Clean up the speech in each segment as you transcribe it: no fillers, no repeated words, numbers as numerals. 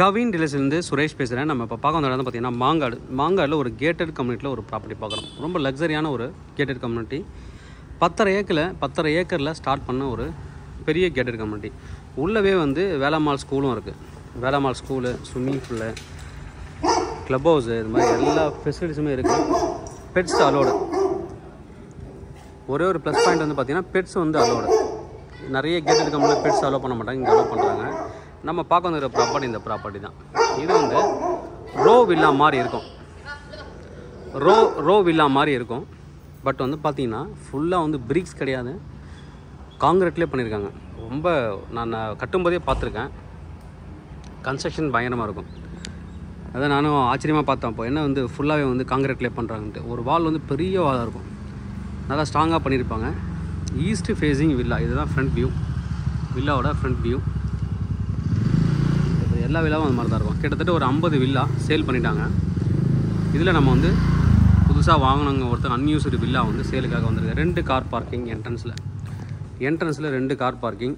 கவின் டீலர்ஸ்லேருந்து சுரேஷ் பேசுகிறேன். நம்ம இப்போ பார்க்க வந்த இடம் பார்த்தீங்கன்னா மாங்காடில் ஒரு கேட்டட் கம்யூனிட்டியில் ஒரு ப்ராப்பர்ட்டி பார்க்குறோம். ரொம்ப லக்ஸரியான ஒரு கேட்டட் கம்யூனிட்டி. 10.5 ஏக்கரில் ஸ்டார்ட் பண்ண ஒரு பெரிய கேட்டட் கம்யூனிட்டி. உள்ளவே வந்து வேளாமால் ஸ்கூலும் இருக்குது. Velammal school, swimming pool, club house, இது மாதிரி எல்லா ஃபெசிலிட்டிஸுமே இருக்குது. Pets allowed. ஒரே ஒரு ப்ளஸ் பாயிண்ட் வந்து பார்த்திங்கன்னா பெட்ஸ் வந்து அலோடு. நிறைய கேட்டட் கம்யூனிட்டியில் பெட்ஸ் அலோவ் பண்ண மாட்டாங்க, இங்கே அலோவ் பண்ணுறாங்க. நம்ம பார்க்க வந்துக்கிற ப்ராப்பர்ட்டி இந்த ப்ராப்பர்ட்டி தான். இது வந்து ரோ வில்லா மாதிரி இருக்கும். ரோ வில்லா மாதிரி இருக்கும். பட் வந்து பார்த்திங்கன்னா ஃபுல்லாக வந்து பிரிக்ஸ் கிடையாது, காங்கிரீட்லேயே பண்ணியிருக்காங்க. ரொம்ப நான் கட்டும்போதே பார்த்துருக்கேன். கன்ஸ்ட்ரக்ஷன் பயங்கரமாக இருக்கும். அதை நானும் ஆச்சரியமாக பார்த்தேன். இப்போ என்ன வந்து ஃபுல்லாகவே வந்து காங்கிரீட்லேயே பண்ணுறாங்கன்ட்டு. ஒரு வால் வந்து பெரிய வாலாக இருக்கும், நல்லா ஸ்ட்ராங்காக பண்ணியிருப்பாங்க. East facing villa. இதுதான் ஃப்ரண்ட் வியூ, வில்லாவோட ஃப்ரண்ட் வியூ. எல்லா வில்லாவும் அந்த மாதிரி தான் இருக்கும். கிட்டத்தட்ட ஒரு 50 வில்லா சேல் பண்ணிட்டாங்க. இதில் நம்ம வந்து புதுசாக வாங்கினவங்க ஒருத்தர் அன்யூஸ்டு வில்லா வந்து சேலுக்காக வந்திருக்கு. 2 கார் பார்க்கிங் என்ட்ரன்ஸில் 2 கார் பார்க்கிங்.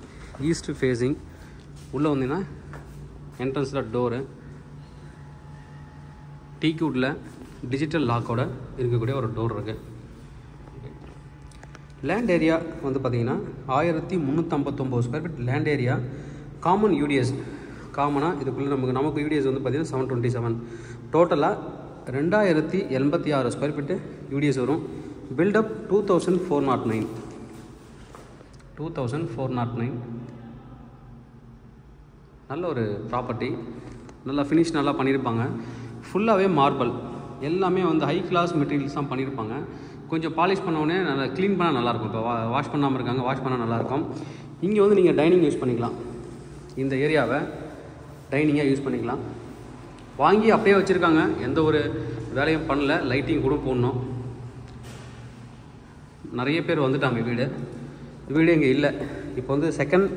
East facing. உள்ளே வந்தீங்கன்னா என்ட்ரன்ஸில் டோரு, டீக்வுட்டில் டிஜிட்டல் லாக்கோட இருக்கக்கூடிய ஒரு டோர் இருக்குது. லேண்ட் ஏரியா வந்து பார்த்திங்கன்னா 1359 square feet land area. Common UDS காமனாக இதுக்குள்ளே நமக்கு யூடிஎஸ் வந்து பார்த்திங்கன்னா 727. டோட்டலாக 2086 ஸ்கொயர் ஃபீட்டு யூடிஎஸ் வரும். பில்டப் 2409. நல்ல ஒரு ப்ராப்பர்ட்டி. நல்லா ஃபினிஷ் நல்லா பண்ணியிருப்பாங்க. ஃபுல்லாகவே மார்பிள், எல்லாமே வந்து ஹை கிளாஸ் மெட்டீரியல்ஸ் தான் பண்ணியிருப்பாங்க. கொஞ்சம் பாலிஷ் பண்ணோடனே நல்லா க்ளீன் பண்ணால் நல்லாயிருக்கும். இப்போ வாஷ் பண்ணாமல் இருக்காங்க, வாஷ் பண்ணால் நல்லாயிருக்கும். இங்கே வந்து நீங்கள் டைனிங் யூஸ் பண்ணிக்கலாம். இந்த ஏரியாவை டைனிங்காக யூஸ் பண்ணிக்கலாம். வாங்கி அப்படியே வச்சுருக்காங்க, எந்த ஒரு வேலையும் பண்ணல. லைட்டிங் கூட போடணும். நிறைய பேர் வந்துட்டாங்க. வீடு இங்கே இல்லை. இப்போ வந்து செகண்ட்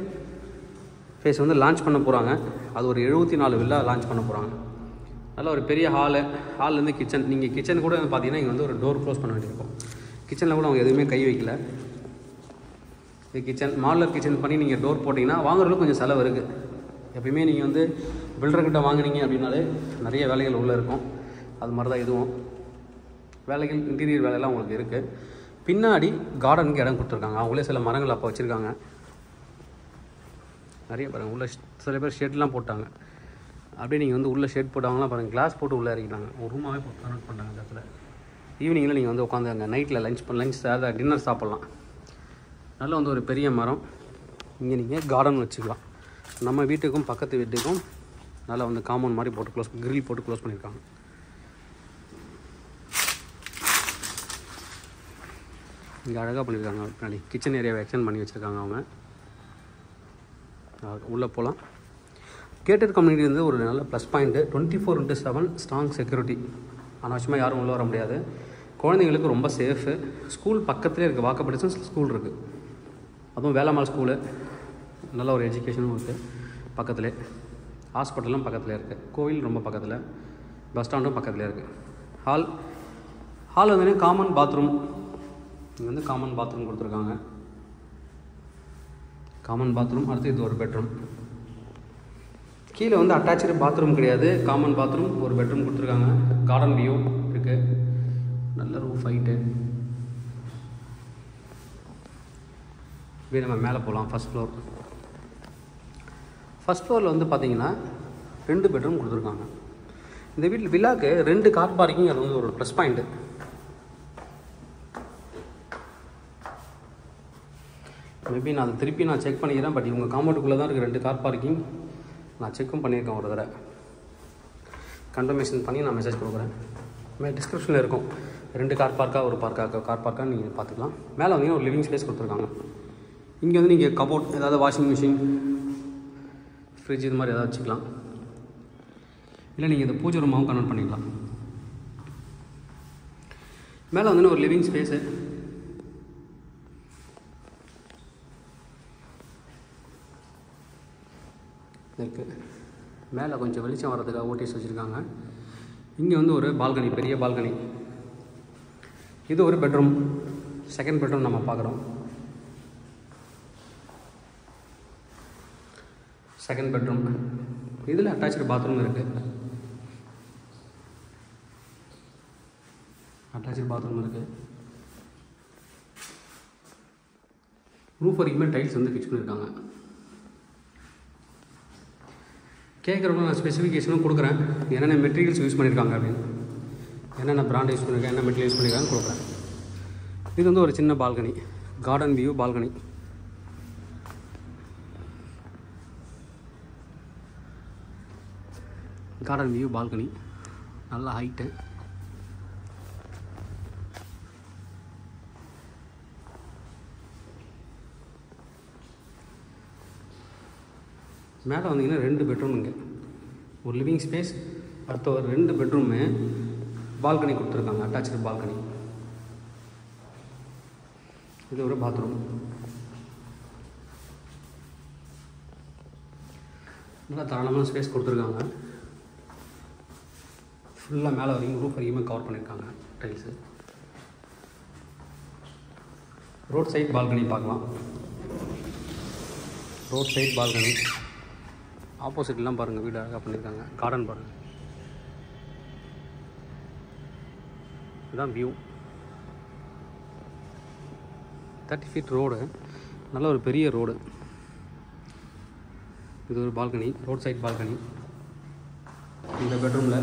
ஃபேஸ் வந்து லான்ச் பண்ண போகிறாங்க. அது ஒரு 74 வில்லா லான்ச் பண்ண போகிறாங்க. நல்ல ஒரு பெரிய ஹால்லேருந்து கிச்சன். நீங்கள் கிச்சன் கூட பார்த்தீங்கன்னா இங்கே வந்து ஒரு டோர் க்ளோஸ் பண்ண வேண்டியிருக்கும். கிச்சனில் கூட அவங்க எதுவுமே கை வைக்கல. இது கிச்சன், மாடலர் கிச்சன் பண்ணி நீங்கள் டோர் போட்டிங்கன்னா வாங்குறதுக்கு கொஞ்சம் செலவு இருக்குது. எப்பயுமே நீங்கள் வந்து பில்டர்கிட்ட வாங்கினீங்க அப்படின்னாலே நிறைய வேலைகள் உள்ளே இருக்கும். அது மாதிரி தான் இதுவும் வேலைகள், இன்டீரியர் வேலையெல்லாம் உங்களுக்கு இருக்குது. பின்னாடி கார்டனுக்கு இடம் கொடுத்துருக்காங்க. அவங்களே சில மரங்கள் அப்போ வச்சுருக்காங்க. நிறைய பாருங்கள், உள்ள சில பேர் ஷெட்லாம் போட்டாங்க. அப்படியே நீங்கள் வந்து உள்ளே ஷெட் போட்டாங்கலாம் பாருங்கள், கிளாஸ் போட்டு உள்ளே இறக்கிட்டாங்க. ஒரு ரூமாகவே போட்டு கன்வெர்ட் பண்ணுறாங்க. இந்த இடத்துல ஈவினிங்கில் நீங்கள் வந்து உட்காந்து அங்கே நைட்டில் லஞ்ச் அதை டின்னர் சாப்பிட்லாம். நல்ல வந்து ஒரு பெரிய மரம். இங்கே நீங்கள் கார்டன் வச்சுக்கலாம். நம்ம வீட்டுக்கும் பக்கத்து வீட்டுக்கும் நல்லா வந்து காம்பவுண்ட் மாதிரி போட்டு கிரில் போட்டு க்ளோஸ் பண்ணியிருக்காங்க. இங்கே அழகாக பண்ணியிருக்காங்க. பின்னாடி கிச்சன் ஏரியாவை எக்ஸ்டெண்ட் பண்ணி வச்சுருக்காங்க அவங்க. உள்ளே போகலாம். கேட்டட் கம்யூனிட்டி வந்து ஒரு நல்ல ப்ளஸ் பாயிண்ட்டு. 24/7 strong security. அனாவசியமாக யாரும் உள்ளே வர முடியாது. குழந்தைங்களுக்கு ரொம்ப சேஃபு. ஸ்கூல் பக்கத்துலேயே இருக்குது, வாக்கபிள் டிஸ்டன்ஸ் ஸ்கூல் இருக்குது. அதுவும் வேளாமால் ஸ்கூலு. நல்ல ஒரு எஜுகேஷனும் இருக்குது. பக்கத்துலேயே ஹாஸ்பிட்டலும் பக்கத்துலேயே இருக்குது. கோவில் ரொம்ப பக்கத்தில், பஸ் ஸ்டாண்டும் பக்கத்துலேயே இருக்குது. ஹால் வந்து காமன் பாத்ரூம். இங்கே வந்து காமன் பாத்ரூம் கொடுத்துருக்காங்க. Common bathroom. அடுத்து இது ஒரு பெட்ரூம். கீழே வந்து அட்டாச்சு பாத்ரூம் கிடையாது, காமன் பாத்ரூம், ஒரு பெட்ரூம் கொடுத்துருக்காங்க. கார்டன் வியூ இருக்குது. நல்ல ரூஃப் ஹைட்டு. நம்ம மேலே போகலாம். ஃபஸ்ட் ஃப்ளோரில் வந்து பார்த்தீங்கன்னா 2 பெட்ரூம் கொடுத்துருக்காங்க. இந்த வில்லாக்கு 2 கார் பார்க்கிங். அது வந்து ஒரு ப்ளஸ் பாயிண்ட்டு. மேபி நான் அதை திருப்பி செக் பண்ணிக்கிறேன். பட் இவங்க காம்பவுண்டுக்குள்ளே தான் இருக்குது 2 கார் பார்க்கிங். நான் செக்கும் பண்ணியிருக்கேன் ஒரு தடவை. கன்ஃபர்மேஷன் பண்ணி நான் மெசேஜ் கொடுக்குறேன். டிஸ்கிரிப்ஷனில் இருக்கும். 2 கார் பார்க்காக நீங்கள் பார்த்துக்கலாம். மேலே வந்தீங்கன்னா ஒரு லிவிங் ஸ்பேஸ் கொடுத்துருக்காங்க. இங்கே வந்து நீங்கள் கபோர்ட், ஏதாவது வாஷிங் மிஷின், ஃப்ரிட்ஜ், இது மாதிரி ஏதாவது வச்சுக்கலாம். இல்லை நீங்கள் இதை பூஜை ரூமாகவும் கன்வெர்ட் பண்ணிக்கலாம். மேலே வந்து ஒரு லிவிங் ஸ்பேஸு இருக்குது. மேலே கொஞ்சம் வெளிச்சம் வர்றதுக்காக ஓட்டிஸ் வச்சுருக்காங்க. இங்கே வந்து ஒரு பால்கனி, பெரிய பால்கனி. இது ஒரு பெட்ரூம். செகண்ட் பெட்ரூம் நம்ம பார்க்குறோம். செகண்ட் பெட்ரூம் இதில் அட்டாச்சு பாத்ரூம் இருக்குது. அட்டாச்சு பாத்ரூம் இருக்குது. ரூஃப் வரைக்குமே டைல்ஸ் வந்து ஃபிக்ஸ் பண்ணியிருக்காங்க. கேட்குறவங்க நான் ஸ்பெசிஃபிகேஷனும் கொடுக்குறேன், என்னென்ன மெட்டீரியல்ஸ் யூஸ் பண்ணியிருக்காங்க அப்படின்னு, என்னென்ன பிராண்ட் யூஸ் பண்ணியிருக்கேன், என்ன மெட்டீரியல் யூஸ் பண்ணியிருக்காங்கன்னு கொடுக்குறேன். இது வந்து ஒரு சின்ன balcony, garden view balcony. Garden view balcony நல்ல ஹைட்டு. மேலே வந்தீங்கன்னா 2 பெட்ரூமுங்க, ஒரு லிவிங் ஸ்பேஸ், அடுத்த ஒரு 2 பெட்ரூமு, பால்கனி கொடுத்துருக்காங்க, அட்டாச்சு பால்கனி. இது ஒரு பாத்ரூம். நல்லா தாராளமான ஸ்பேஸ் கொடுத்துருக்காங்க. ஃபுல்லாக மேலே வரைக்கும் ரூஃப் வரைக்குமே கவர் பண்ணியிருக்காங்க டைல்ஸு. ரோட் சைட் பால்கனி பார்க்கலாம். ரோட் சைட் பால்கனி ஆப்போசிட்லாம் பாருங்கள், வீடு அழகாக பண்ணியிருக்காங்க. கார்டன் பாருங்கள், இதுதான் வியூ. 30 feet ரோடு, நல்ல ஒரு பெரிய ரோடு. இது ஒரு பால்கனி, ரோட் சைட் பால்கனி. இந்த பெட்ரூமில்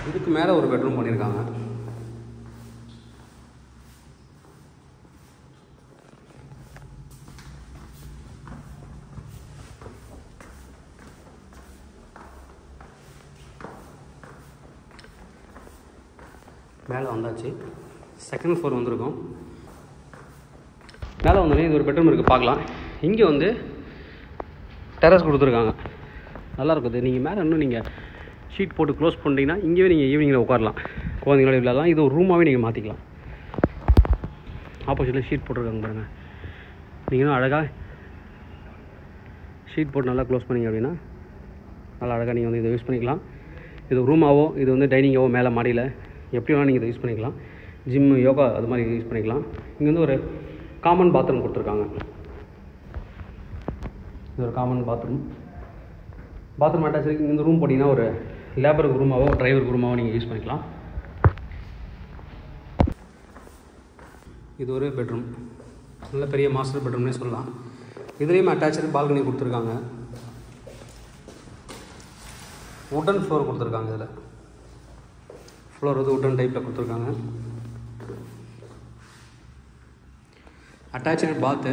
இதுக்கு மேலே ஒரு பெட்ரூம் பண்ணியிருக்காங்க. மேலே வந்தாச்சு, செகண்ட் ஃப்ளோர் வந்திருக்கோம். மேலே வந்தோடனே இது ஒரு பெட்ரூம் இருக்குது, பார்க்கலாம். இங்கே வந்து டெரஸ் கொடுத்துருக்காங்க, நல்லா இருக்குது. நீங்கள் மேலே இன்னும் நீங்கள் ஷீட் போட்டு க்ளோஸ் பண்ணிட்டீங்கன்னா இங்கேயே நீங்கள் ஈவினிங்கில் உட்காரலாம், குழந்தைங்களோட விளையாடலாம். இது ஒரு ரூமாகவே நீங்கள் மாற்றிக்கலாம். ஆப்போசிட்டில் ஷீட் போட்டிருக்காங்க பாருங்கள். நீங்களும் அழகாக ஷீட் போட்டு நல்லா க்ளோஸ் பண்ணிங்க அப்படின்னா நல்லா அழகாக நீங்கள் வந்து இதை யூஸ் பண்ணிக்கலாம். இது ரூமாவோ, இது வந்து டைனிங்காவோ, மேலே மாடியில் எப்படி வேணால் நீங்கள் இதை யூஸ் பண்ணிக்கலாம். ஜிம்மு, யோகா அது மாதிரி யூஸ் பண்ணிக்கலாம். இங்கே வந்து ஒரு காமன் பாத்ரூம் கொடுத்துருக்காங்க. இது ஒரு காமன் பாத்ரூம். Bathroom attach. இந்த ரூம் போட்டிங்கன்னா ஒரு லேபருக்கு ரூமாவோ, டிரைவருக்கு ரூமாவோ நீங்கள் யூஸ் பண்ணிக்கலாம். இது ஒரு பெட்ரூம், நல்ல பெரிய மாஸ்டர் பெட்ரூம்னே சொல்லலாம். இதுலேயும் அட்டாச்சு பால்கனி கொடுத்துருக்காங்க. வுட்டன் ஃப்ளோர் கொடுத்துருக்காங்க. இதில் ஃப்ளோர் வந்து வுட்டன் டைப்பில் கொடுத்துருக்காங்க. அட்டாச்சு பாத்து,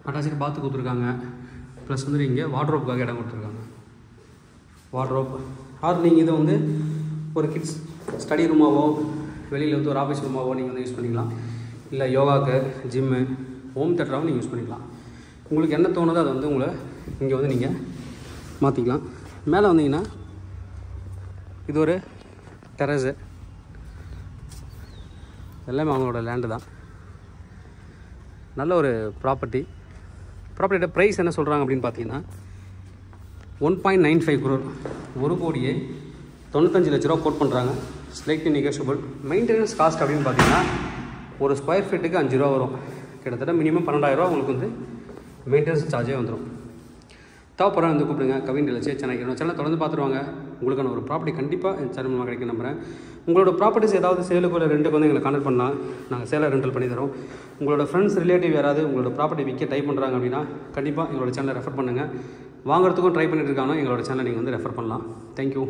அட்டாச்சு பாத்து கொடுத்துருக்காங்க. ப்ளஸ் வந்து இங்கே வார்ட்ரோப்புக்காக இடம் கொடுத்துருக்காங்க. வார்ட்ரோப் ஆர் நீங்கள் இதை வந்து ஒரு கிட்ஸ் ஸ்டடி ரூமாவோ, வெளியில் வந்து ஒரு ஆஃபீஸ் ரூமாவோ நீங்கள் வந்து யூஸ் பண்ணிக்கலாம். இல்லை யோகாவுக்கு, ஜிம்மு, ஹோம் தேட்டராகவும் நீங்கள் யூஸ் பண்ணிக்கலாம். உங்களுக்கு என்ன தோணுதோ அதை வந்து உங்களை இங்கே வந்து நீங்கள் மாற்றிக்கலாம். மேலே வந்தீங்கன்னா இது ஒரு டெரஸு, எல்லாமே அவங்களோட லேண்டு தான். நல்ல ஒரு ப்ராப்பர்ட்டியோட ப்ரைஸ் என்ன சொல்கிறாங்க அப்படின்னு பார்த்தீங்கன்னா 1.95 crore, 1,95,00,000 கோட் பண்ணுறாங்க. Slightly negotiable. மெயின்டெனன்ஸ் காஸ்ட் அப்படின்னு பார்த்தீங்கன்னா ஒரு ஸ்கொயர் ஃபீட்டுக்கு 5 ரூபா வரும். கிட்டத்தட்ட மினிமம் 12,000 உங்களுக்கு வந்து மெயின்டெனன்ஸ் சார்ஜே வந்துடும். தேவைப்படுறா வந்து கூப்பிடுங்க. Kavin real estate Chennai. என்னோட சேனல் தொடர்ந்து பார்த்துருவாங்க. உங்களுக்கான ஒரு ப்ராப்பர்ட்டி கண்டிப்பாக என் சேனல் மூலமாக கிடைக்கும் நம்புகிறேன். உங்களோட ப்ராப்பர்ட்டிஸ் ஏதாவது சேலுக்கு ஒரு ரெண்டுக்கு வந்து எங்களை கான்டக்ட் பண்ணலாம். நாங்கள் சேலை ரெண்டல் பண்ணி தரோம். உங்களோட ஃப்ரெண்ட்ஸ் ரிலேட்டிவ் யாராவது உங்களோட ப்ராப்பர்ட்டி விற்க ட்ரை பண்ணுறாங்க அப்படின்னா கண்டிப்பாக எங்களோட சேனலை ரெஃபர் பண்ணுங்கள். வாங்குறதுக்கும் ட்ரை பண்ணிட்டு இருக்காங்கன்னா எங்களோட சேனலை நீங்கள் வந்து ரெஃபர் பண்ணலாம். தேங்க்யூ.